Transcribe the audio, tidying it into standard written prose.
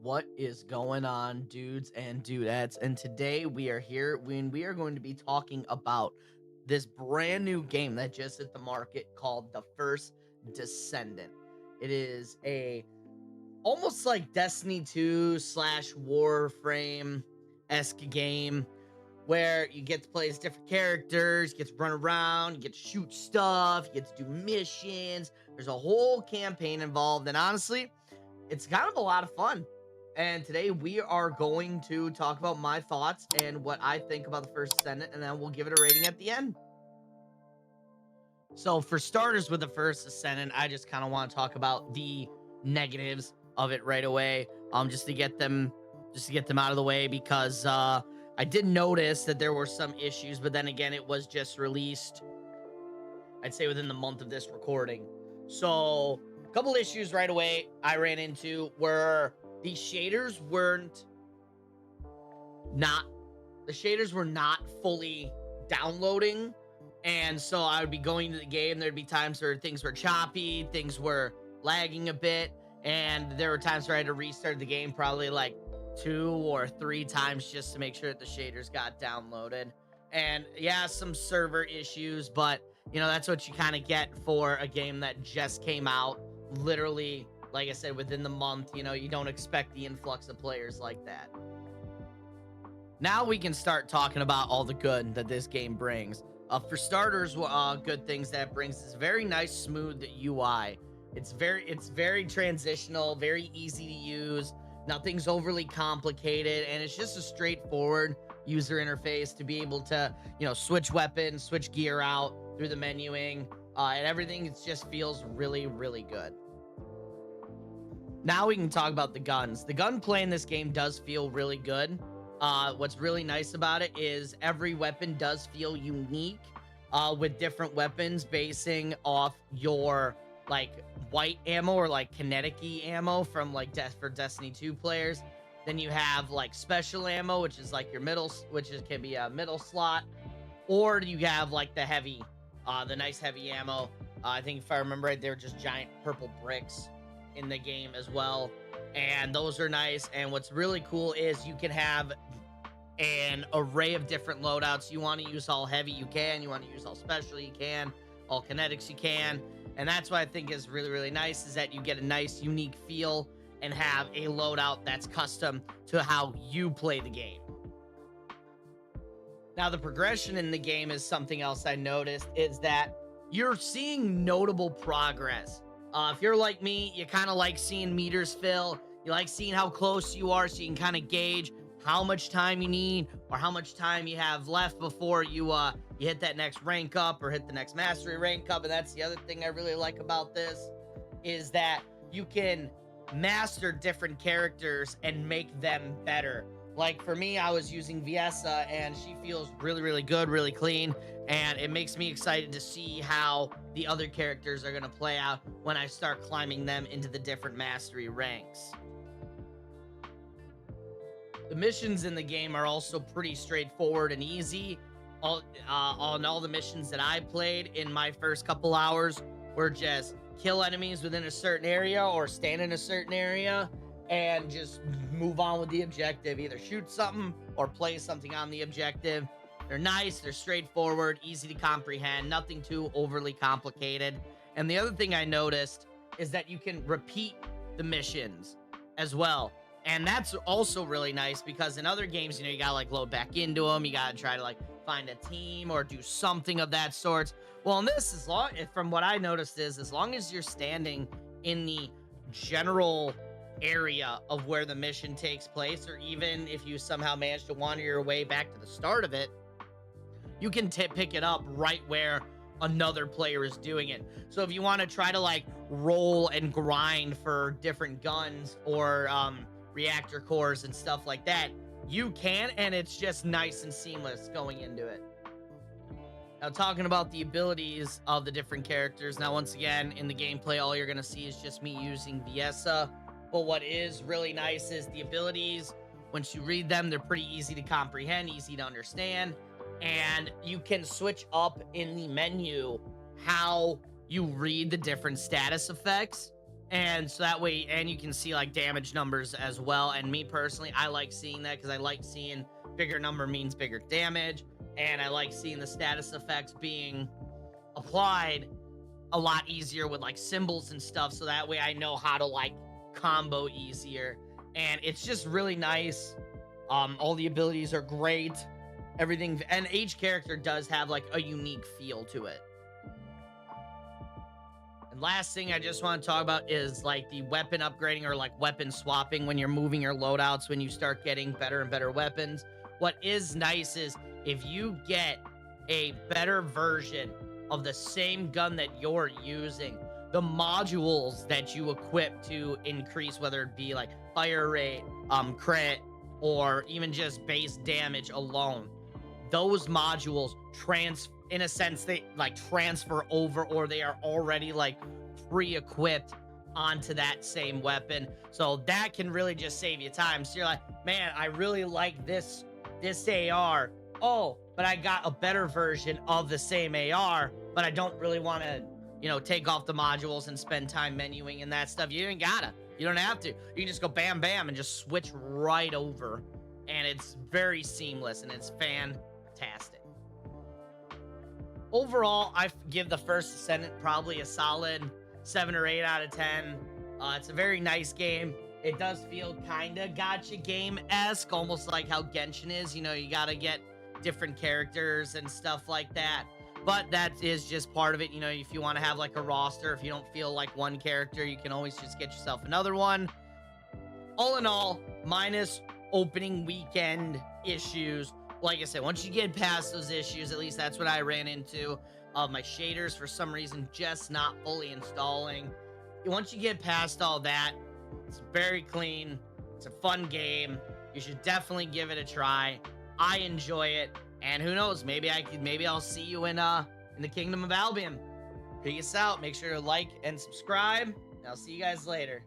What is going on, dudes and dudettes? And today we are here when we are going to be talking about this brand new game that just hit the market called the First Descendant. It is a almost like Destiny 2 slash Warframe esque game where you get to play as different characters, you get to run around, you get to shoot stuff, you get to do missions. There's a whole campaign involved, and honestly, it's kind of a lot of fun. And today we are going to talk about my thoughts and what I think about the First Descendant, and then we'll give it a rating at the end. So, for starters, with the First Descendant, I just kind of want to talk about the negatives of it right away, just to get them out of the way because I did notice that there were some issues, but then again, it was just released, I'd say, within the month of this recording. So, a couple issues right away I ran into were the shaders not were not fully downloading, and so I would be going to the game. There'd be times where things were choppy, things were lagging a bit, and there were times where I had to restart the game probably like 2 or 3 times just to make sure that the shaders got downloaded. And yeah, some server issues, but that's what you kind of get for a game that just came out literally, like I said, within the month. You don't expect the influx of players like that. Now we can start talking about all the good that this game brings. For starters, good things that it brings is very nice, smooth UI. It's very transitional, very easy to use. Nothing's overly complicated, and it's just a straightforward user interface to be able to, switch weapons, switch gear out through the menuing, and everything. It just feels really, really good. Now we can talk about the guns. The gunplay in this game does feel really good. What's really nice about it is every weapon does feel unique, with different weapons basing off your like white ammo or like kinetic-y ammo from like for Destiny 2 players. Then you have like special ammo, which is like your middle, can be a middle slot, or you have like the heavy, the nice heavy ammo. I think if I remember right, they're just giant purple bricks in the game as well, and those are nice. And what's really cool is you can have an array of different loadouts. You want to use all heavy, you can. You want to use all special, you can. All kinetics, you can. And that's what I think is really, really nice, is that you get a nice, unique feel and have a loadout that's custom to how you play the game. Now, the progression in the game is something else I noticed, is that you're seeing notable progress. If you're like me, you kind of like seeing meters fill. You like seeing how close you are so you can kind of gauge how much time you need or how much time you have left before you hit that next rank up or hit the next mastery rank up. And that's the other thing I really like about this, is that you can master different characters and make them better. Like for me, I was using Viessa, and she feels really, really good, really clean, and it makes me excited to see how the other characters are going to play out when I start climbing them into the different mastery ranks. The missions in the game are also pretty straightforward and easy. On all the missions that I played in my first couple hours were just kill enemies within a certain area or stand in a certain area and just move on with the objective. Either shoot something or play something on the objective. They're nice, they're straightforward, easy to comprehend, nothing too overly complicated. And the other thing I noticed is that you can repeat the missions as well. And that's also really nice, because in other games, you gotta like load back into them. You gotta try to like find a team or do something of that sort. Well, in this, from what I noticed, is as long as you're standing in the general area of where the mission takes place, or even if you somehow manage to wander your way back to the start of it, you can pick it up right where another player is doing it. So if you want to try to like roll and grind for different guns or reactor cores and stuff like that, you can, and it's just nice and seamless going into it. Now, talking about the abilities of the different characters, now once again in the gameplay, all you're going to see is just me using Viessa, but what is really nice is the abilities. Once you read them, they're pretty easy to comprehend, easy to understand, and you can switch up in the menu how you read the different status effects. And so that way, and you can see like damage numbers as well. And me personally, I like seeing that because I like seeing bigger number means bigger damage. And I like seeing the status effects being applied a lot easier with like symbols and stuff. So that way I know how to like combo easier. And it's just really nice. All the abilities are great. Everything, and each character does have like a unique feel to it. And last thing I just want to talk about is like the weapon upgrading or like weapon swapping when you're moving your loadouts, when you start getting better and better weapons. What is nice is if you get a better version of the same gun that you're using, the modules that you equip to increase, whether it be like fire rate, crit, or even just base damage alone, those modules in a sense, they like transfer over, or they are already like pre-equipped onto that same weapon. So that can really just save you time. So you're like, man, I really like this AR. Oh, but I got a better version of the same AR, but I don't really want to, take off the modules and spend time menuing and that stuff. You ain't gotta. You don't have to. You can just go bam, bam, and just switch right over. And it's very seamless, and it's fantastic. Overall, I give the First Descendant probably a solid 7 or 8 out of 10. It's a very nice game. It does feel kind of gacha game-esque, almost like how Genshin is. You gotta get different characters and stuff like that. But that is just part of it. If you want to have like a roster, if you don't feel like one character, you can always just get yourself another one. All in all, minus opening weekend issues, like I said, once you get past those issues, at least that's what I ran into. My shaders, for some reason, just not fully installing. Once you get past all that, it's very clean. It's a fun game. You should definitely give it a try. I enjoy it, and who knows? Maybe I'll see you in the Kingdom of Albion. Peace out. Make sure to like and subscribe. And I'll see you guys later.